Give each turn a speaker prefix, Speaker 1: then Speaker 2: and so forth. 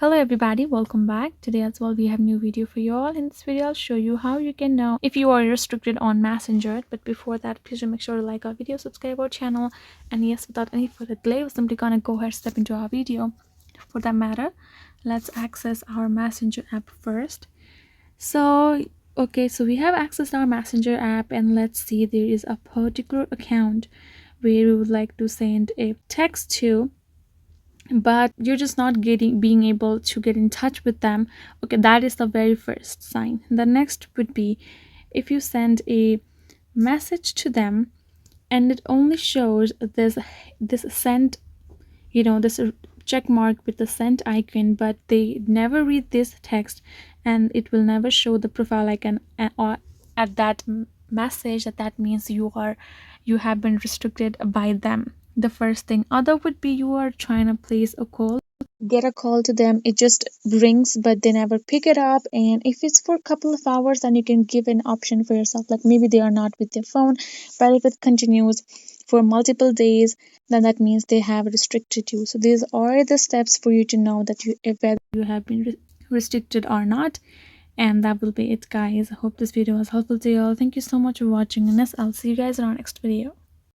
Speaker 1: Hello everybody, welcome back. Today as well we have new video for you all. In this video I'll show you how you can know if you are restricted on Messenger. But before that, please do make sure to like our video, subscribe our channel, and yes, without any further delay, we're simply gonna go ahead step into our video. For that matter, let's access our Messenger app first. So we have accessed our Messenger app, and let's see, there is a particular account where we would like to send a text to, but you're just not being able to get in touch with them. Okay, that is the very first sign. The next would be if you send a message to them and it only shows this sent, this check mark with the sent icon, but they never read this text, and it will never show the profile icon or at that message. That means you have been restricted by them. The first thing other would be you are trying to place a call, get a call to them, it just rings but they never pick it up. And if it's for a couple of hours, then you can give an option for yourself, like maybe they are not with their phone. But if it continues for multiple days, then that means they have restricted you. So these are the steps for you to know that whether you have been restricted or not. And that will be it, guys. I hope this video was helpful to you all. Thank you so much for watching, and yes, I'll see you guys in our next video.